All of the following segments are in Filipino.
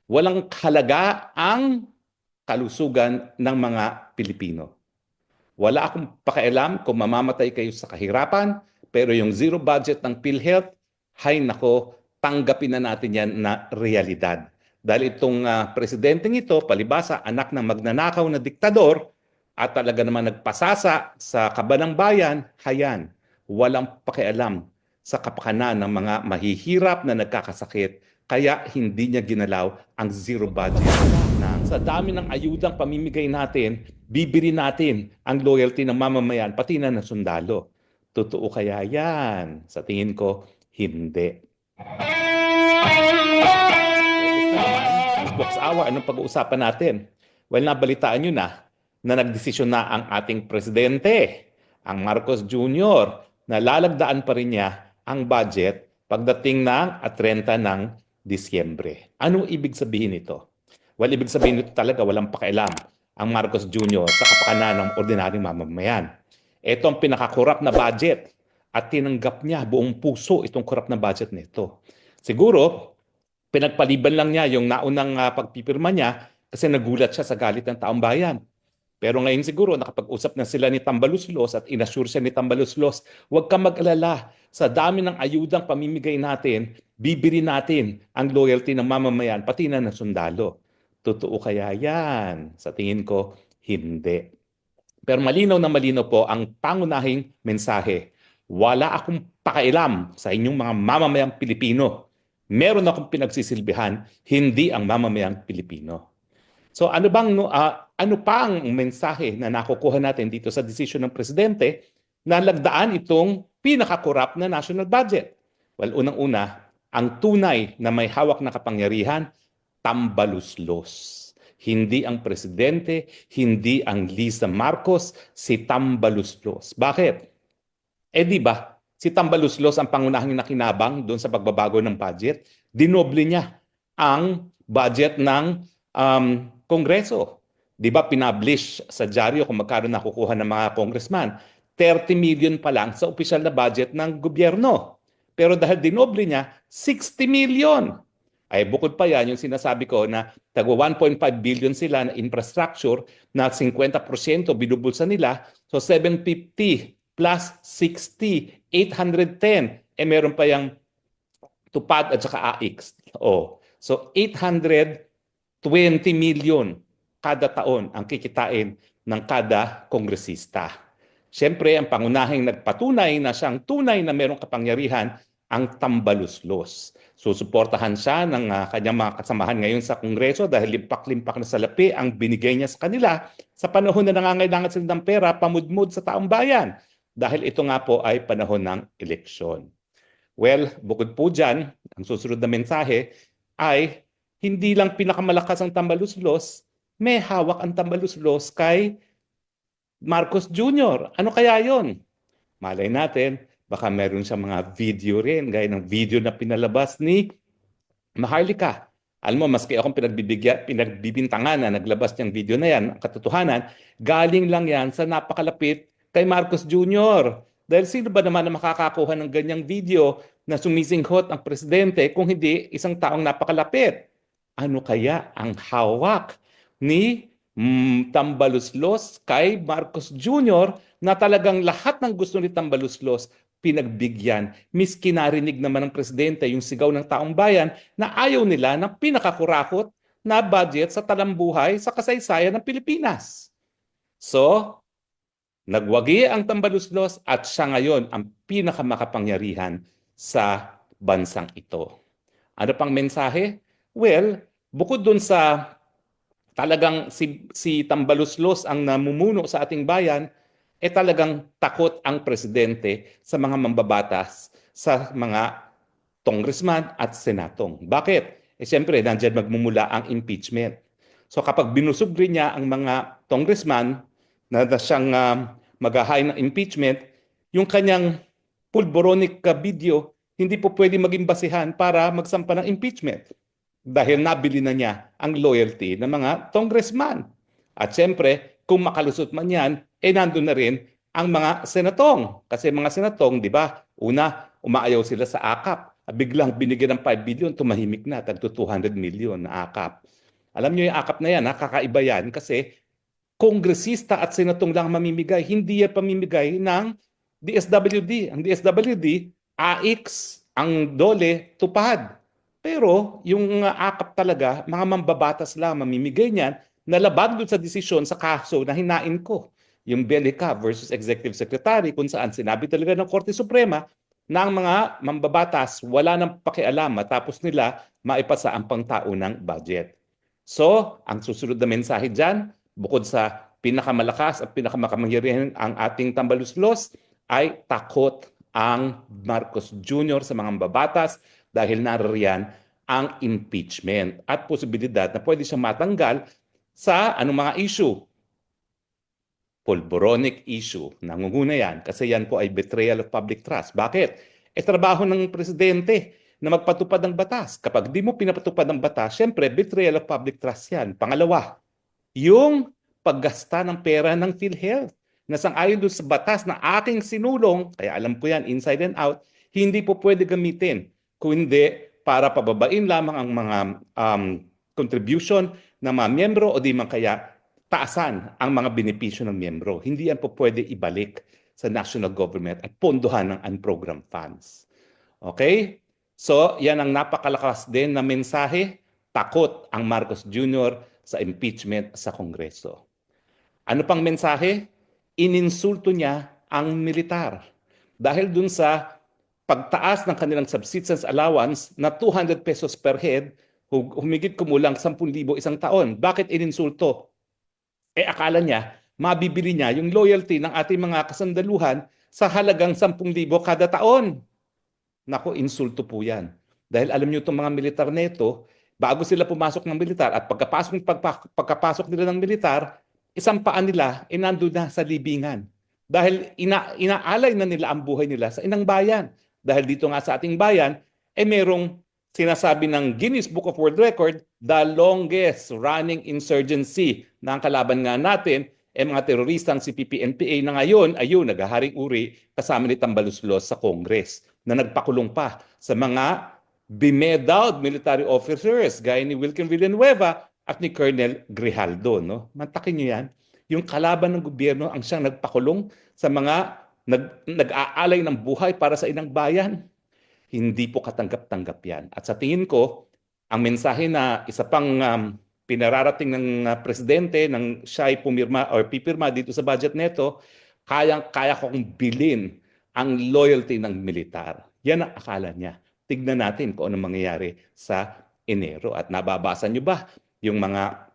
Walang halaga ang kalusugan ng mga Pilipino. Wala akong pakialam kung mamamatay kayo sa kahirapan, pero yung zero budget ng PhilHealth, hay nako, tanggapin na natin yan na realidad. Dahil itong presidenteng ito, palibasa, anak ng magnanakaw na diktador, at talaga naman nagpasasa sa kaban ng bayan, hayan, walang pakialam sa kapakanan ng mga mahihirap na nagkakasakit, kaya hindi niya ginalaw ang zero budget. Na sa dami ng ayudang pamimigay natin, bibili natin ang loyalty ng mamamayan, pati na ng sundalo. Totoo kaya yan? Sa tingin ko, hindi. Box hour, anong pag-uusapan natin? Well, nabalitaan nyo na nagdesisyon na ang ating presidente, ang Marcos Jr., na lalagdaan pa rin niya ang budget pagdating ng 30 ng Disyembre. Anong ibig sabihin nito? Well, ibig sabihin nito talaga walang pakialam ang Marcos Jr. sa kapakanan ng ordinaryong mamamayan. Ito ang pinakakurap na budget at tinanggap niya buong puso itong kurap na budget nito. Siguro, pinagpaliban lang niya yung naunang pagpipirma niya kasi nagulat siya sa galit ng taong bayan. Pero ngayon siguro nakapag-usap na sila ni Tambaluslos at inassure siya ni Tambaluslos, huwag kang mag-alala, sa dami ng ayudang pamimigay natin, bibili natin ang loyalty ng mamamayan, pati na ng sundalo. Totoo kaya yan? Sa tingin ko, hindi. Pero malinaw na malinaw po ang pangunahing mensahe. Wala akong pakialam sa inyong mga mamamayang Pilipino. Meron akong pinagsisilbihan, hindi ang mamamayang Pilipino. So ano pa ang mensahe na nakukuha natin dito sa desisyon ng presidente na lagdaan itong pinakakurap na national budget? Well, unang-una, ang tunay na may hawak na kapangyarihan, Tambaluslos. Hindi ang presidente, hindi ang Lisa Marcos, si Tambaluslos. Bakit? Di ba, si Tambaluslos ang pangunahing nakinabang doon sa pagbabago ng budget. Dinoble niya ang budget ng Kongreso. Di ba, pinablish sa dyaryo kung magkano nakukuha ng mga congressman. 30 million pa lang sa opisyal na budget ng gobyerno. Pero dahil dinoble niya, 60 million. Ay bukod pa yan, yung sinasabi ko na tagwa 1.5 billion sila na infrastructure na 50% binubulsa nila. So 750 plus 60, 810. Meron pa yung tupad at saka AX. So 820 million kada taon ang kikitain ng kada kongresista. Siyempre, ang pangunahing nagpatunay na siyang tunay na mayroong kapangyarihan, ang Tambaluslos. Susuportahan siya ng kanyang mga kasamahan ngayon sa Kongreso dahil limpak-limpak na salapi ang binigay niya sa kanila sa panahon na nangangailangan sila ng pera pamudmud sa taong bayan. Dahil ito nga po ay panahon ng eleksyon. Well, bukod po dyan, ang susunod na mensahe ay hindi lang pinakamalakas ang Tambaluslos, may hawak ang Tambaluslos kay Marcos Jr. Ano kaya yon? Malay natin, baka meron siyang mga video rin, gaya ng video na pinalabas ni Maharlika. Alam mo, maski akong pinagbibintangan na naglabas niyang video na yan, ang katotohanan, galing lang yan sa napakalapit kay Marcos Jr. Dahil sino ba naman na makakakuha ng ganyang video na sumisinghot ang presidente kung hindi isang taong napakalapit? Ano kaya ang hawak ni Tambaluslos kay Marcos Jr. na talagang lahat ng gusto ni Tambaluslos pinagbigyan? Miski narinig naman ng presidente yung sigaw ng taong bayan na ayaw nila ng pinakakurakot na budget sa talambuhay sa kasaysayan ng Pilipinas. So, nagwagi ang Tambaluslos at siya ngayon ang pinakamakapangyarihan sa bansang ito. Ano pang mensahe? Well, bukod dun sa talagang si Tambaluslos ang namumuno sa ating bayan, talagang takot ang presidente sa mga mambabatas, sa mga congressman at senatong. Bakit? Siyempre, nandiyan magmumula ang impeachment. So kapag binusog rin niya ang mga congressman na siyang mag-hain ng impeachment, yung kanyang pulboronic video, hindi po pwede maging basihan para magsampa ng impeachment. Dahil nabili na niya ang loyalty ng mga congressman. At siyempre, kung makalusot man yan, nandun na rin ang mga senatong. Kasi mga senatong, di ba, una, umaayaw sila sa AKAP. biglang binigyan ng 5 billion, tumahimik na, tagto 200 million na akap. Alam niyo yung akap na yan, nakakaiba yan kasi kongresista at senatong lang mamimigay, hindi yan pamimigay ng DSWD. Ang DSWD, AIX, ang DOLE, tupad. Pero yung akap talaga, mga mambabatas lang mamimigay niyan, nalabag doon sa desisyon sa kaso na hinain ko. Yung Belica versus Executive Secretary, kung saan sinabi talaga ng Korte Suprema na ang mga mambabatas wala nang pakialam matapos nila maipasa ang pangtaunang budget. So, ang susunod na mensahe dyan, bukod sa pinakamalakas at pinakamakamangyarihan ang ating tambaluslos, ay takot ang Marcos Jr. sa mga mambabatas dahil naririyan ang impeachment at posibilidad na pwede siyang matanggal sa anong mga issue. Pulboronic issue. Nangunguna yan kasi yan po ay betrayal of public trust. Bakit? Trabaho ng presidente na magpatupad ng batas. Kapag di mo pinapatupad ng batas, syempre betrayal of public trust yan. Pangalawa, yung paggasta ng pera ng PhilHealth na sang-ayon doon sa batas na aking sinulong, kaya alam ko yan inside and out, hindi po pwede gamitin kundi para pababain lamang ang mga contribution ng mga miyembro o di man kaya taasan ang mga benepisyo ng miyembro. Hindi yan po pwede ibalik sa national government at pondohan ng unprogrammed funds. Okay? So, yan ang napakalakas din na mensahe. Takot ang Marcos Jr. sa impeachment sa Kongreso. Ano pang mensahe? Ininsulto niya ang militar. Dahil dun sa pagtaas ng kanilang subsistence allowance na 200 pesos per head, humigit kumulang 10,000 isang taon. Bakit ininsulto? Akala niya, mabibili niya yung loyalty ng ating mga kasandaluhan sa halagang 10,000 kada taon. Nako, insulto po yan. Dahil alam niyo itong mga militar na ito, bago sila pumasok ng militar at pagkapasok nila ng militar, isang paan nila nandun na sa libingan. Dahil inaalay na nila ang buhay nila sa inang bayan. Dahil dito nga sa ating bayan, merong sinasabi ng Guinness Book of World Record, the longest running insurgency na ang kalaban nga natin, mga teroristang si PPNPA na ngayon, ayun, naghaharing uri kasama ni Tambaluslos sa Congress na nagpakulong pa sa mga bemedaled military officers gaya ni Wilkin Villanueva at ni Colonel Grijaldo. No? Mantakin niyo yan. Yung kalaban ng gobyerno ang siyang nagpakulong sa mga nag-aalay ng buhay para sa inang bayan. Hindi po katanggap-tanggap yan. At sa tingin ko, ang mensahe na isa pang pinararating ng presidente nang siya ay pumirma or pipirma dito sa budget neto, kaya kong bilhin ang loyalty ng militar. Yan ang akala niya. Tignan natin kung anong mangyayari sa Enero. At nababasa niyo ba yung mga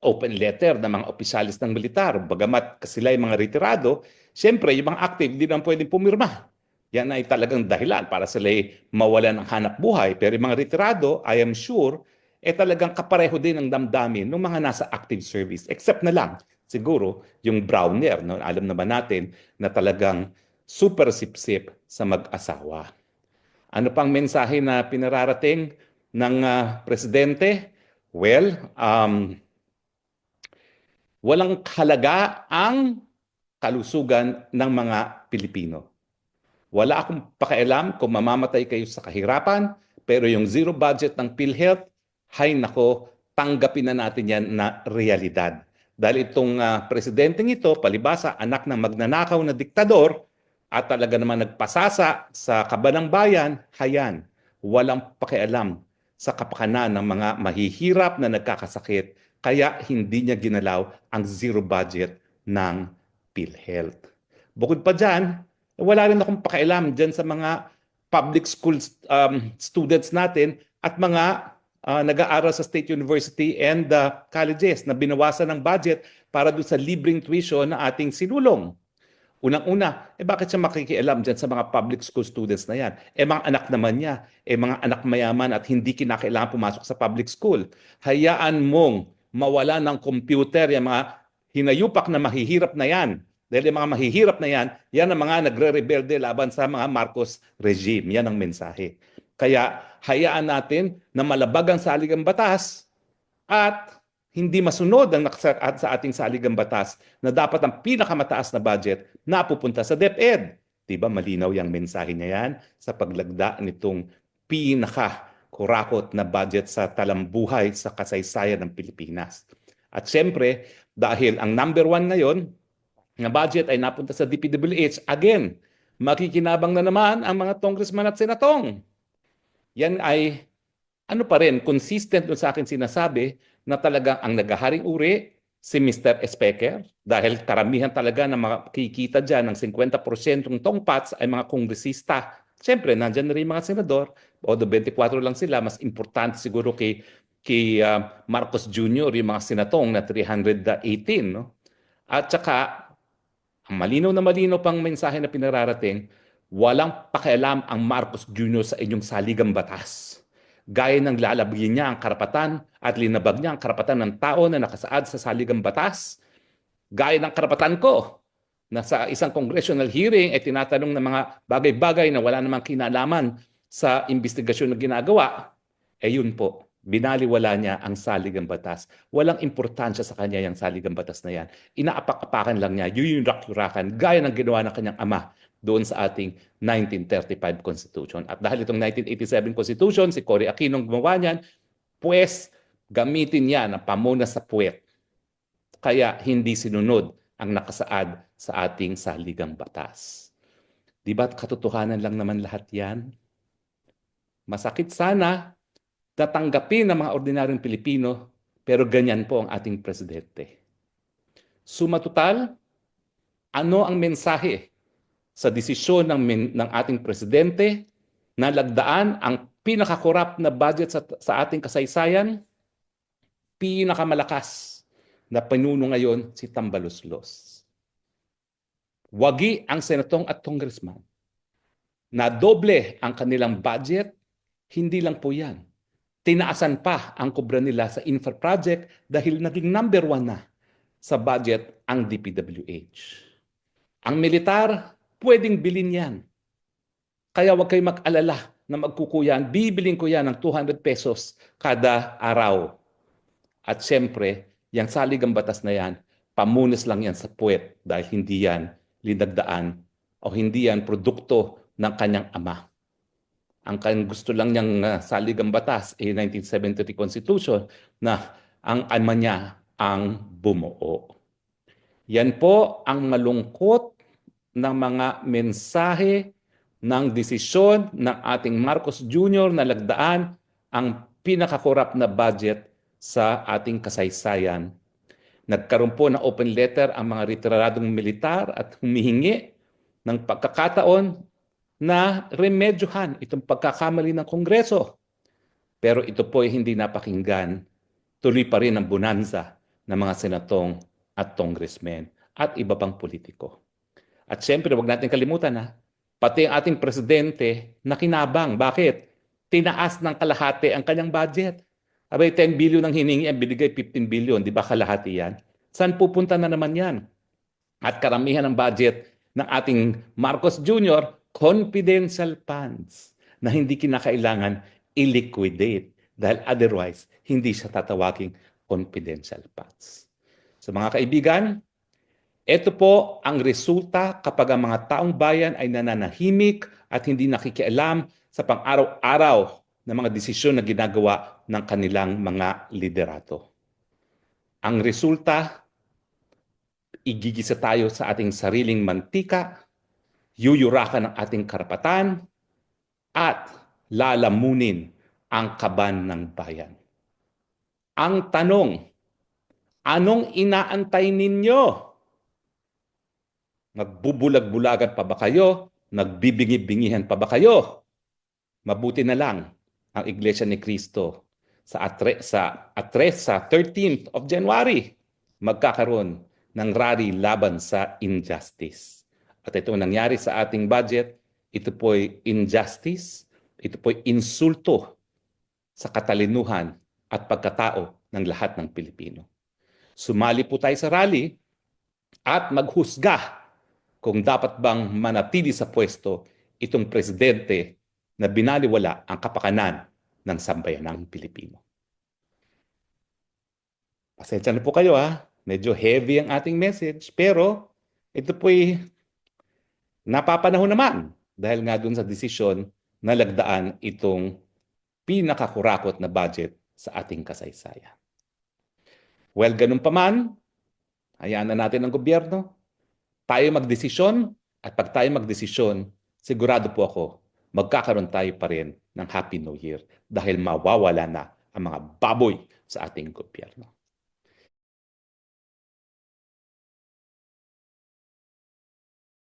open letter ng mga opisyalis ng militar? Bagamat sila ay mga retirado, siyempre yung mga active hindi naman pwedeng pumirma. Yan ay talagang dahilan para sila mawalan ng hanap buhay. Pero yung mga retirado, I am sure, talagang kapareho din ang damdamin ng mga nasa active service. Except na lang, siguro, yung Browner. No? Alam naman natin na talagang super sip-sip sa mag-asawa. Ano pang mensahe na pinararating ng presidente? Well, walang halaga ang kalusugan ng mga Pilipino. Wala akong pakialam kung mamamatay kayo sa kahirapan, pero yung zero budget ng PhilHealth, hay nako, tanggapin na natin yan na realidad. Dahil itong presidenteng ito, palibasa, anak ng magnanakaw na diktador, at talaga naman nagpasasa sa kabanang bayan, hayan, walang pakialam sa kapakanan ng mga mahihirap na nagkakasakit, kaya hindi niya ginalaw ang zero budget ng PhilHealth. Bukod pa dyan, wala rin akong pakialam dyan sa mga public school students natin at mga nag-aaral sa state university and colleges na binawasan ng budget para doon sa libreng tuition na ating sinulong. Unang-una, bakit siya makikialam dyan sa mga public school students na yan? Mga anak naman niya, mga anak mayaman at hindi kinakailangan pumasok sa public school. Hayaan mong mawala ng computer yung mga hinayupak na mahihirap na yan. Dahil yung mga mahihirap na yan, yan ang mga nagre-rebelde laban sa mga Marcos regime. Yan ang mensahe. Kaya hayaan natin na malabag ang saligang batas at hindi masunod ang sa ating saligang batas na dapat ang pinakamataas na budget na pupunta sa DepEd. Diba malinaw yung mensahe niya yan sa paglagda nitong pinaka-kurakot na budget sa talambuhay sa kasaysayan ng Pilipinas. At siyempre, dahil ang number one ngayon na budget ay napunta sa DPWH, again, makikinabang na naman ang mga congressman at senatong. Yan ay ano pa rin, consistent doon sa akin sinasabi na talagang ang naghaharing uri si Mr. Speaker dahil karamihan talaga na makikita dyan ng 50% ng tongpats ay mga kongresista. Siyempre, nandyan na rin mga senador, o 24 lang sila, mas importante siguro kay Marcos Jr. yung mga senatong na 318. No? At saka, ang malinaw na malinaw pang mensahe na pinararating, walang pakialam ang Marcos Jr. sa inyong saligang batas. Gaya ng lalabagin niya ang karapatan at linabag niya ang karapatan ng tao na nakasaad sa saligang batas. Gaya ng karapatan ko na sa isang congressional hearing ay tinatanong ng mga bagay-bagay na wala namang kinalaman sa investigasyon na ginagawa. Yun po, binaliwala niya ang saligang batas. Walang importansya sa kanya yung saligang batas na yan. Inaapak-apakan lang niya, yuyurak-yurakan, gaya ng ginawa ng kanyang ama doon sa ating 1935 Constitution. At dahil itong 1987 Constitution, si Cory Aquino gumawa niyan, pues gamitin niya na pamuna sa puwet. Kaya hindi sinunod ang nakasaad sa ating saligang batas. Di ba katotohanan lang naman lahat yan? Masakit sana tatanggapin ng mga ordinaryong Pilipino, pero ganyan po ang ating presidente. Suma total, ano ang mensahe sa desisyon ng ating presidente na lagdaan ang pinakakorap na budget sa ating kasaysayan? Pinakamalakas na pinuno ngayon si Tambaloslos. Wagi ang senatong at congressman na doble ang kanilang budget, hindi lang po yan. Tinaasan pa ang kubra nila sa infra project dahil naging number one na sa budget ang DPWH. Ang militar, pwedeng bilhin yan. Kaya huwag kayo mag-alala na magkukuyan. Bibiling ko yan ng 200 pesos kada araw. At siyempre, yung saligang batas na yan, pamunas lang yan sa puwet dahil hindi yan linagdaan o hindi yan produkto ng kanyang ama. Ang kanyang gusto lang niyang saligang batas ay 1973 Constitution na ang ama niya ang bumuo. Yan po ang malungkot ng mga mensahe ng desisyon ng ating Marcos Jr. na lagdaan ang pinakakorap na budget sa ating kasaysayan. Nagkaroon po ng open letter ang mga retiradong militar at humihingi ng pagkakataon na remedyohan itong pagkakamali ng Kongreso. Pero ito po ay hindi napakinggan. Tuloy pa rin ang bonanza ng mga senatong at congressmen at iba pang politiko. At siyempre, wag natin kalimutan pati ang ating presidente nakinabang. Bakit? Tinaas ng kalahati ang kanyang budget. Abay, 10 billion ang hiningi, ang binigay 15 billion. Di ba kalahati yan? Saan pupunta na naman yan? At karamihan ng budget ng ating Marcos Jr., confidential funds na hindi kinakailangan i-liquidate dahil otherwise hindi siya tatawaging confidential funds. So mga kaibigan, ito po ang resulta kapag ang mga taong bayan ay nananahimik at hindi nakikialam sa pang-araw-araw na mga desisyon na ginagawa ng kanilang mga liderato. Ang resulta, igigisa tayo sa ating sariling mantika, yuyurakan ang ating karapatan, at lalamunin ang kaban ng bayan. Ang tanong, anong inaantay ninyo? Nagbubulag-bulagan pa ba kayo? Nagbibingi-bingihan pa ba kayo? Mabuti na lang ang Iglesia ni Cristo sa 13th of January magkakaroon ng rally laban sa injustice. At ito nangyari sa ating budget, ito po'y injustice, ito po'y insulto sa katalinuhan at pagkatao ng lahat ng Pilipino. Sumali po tayo sa rally at maghusga kung dapat bang manatili sa pwesto itong presidente na binaliwala ang kapakanan ng sambayanang Pilipino. Pasensya na po kayo medyo heavy ang ating message, pero ito po'y napapanahon naman dahil nga dun sa desisyon nalagdaan itong pinakakurakot na budget sa ating kasaysayan. Well, ganun pa man, hayaan na natin ang gobyerno. Tayo magdesisyon at pag tayo magdesisyon, sigurado po ako, magkakaroon tayo pa rin ng Happy New Year dahil mawawala na ang mga baboy sa ating gobyerno.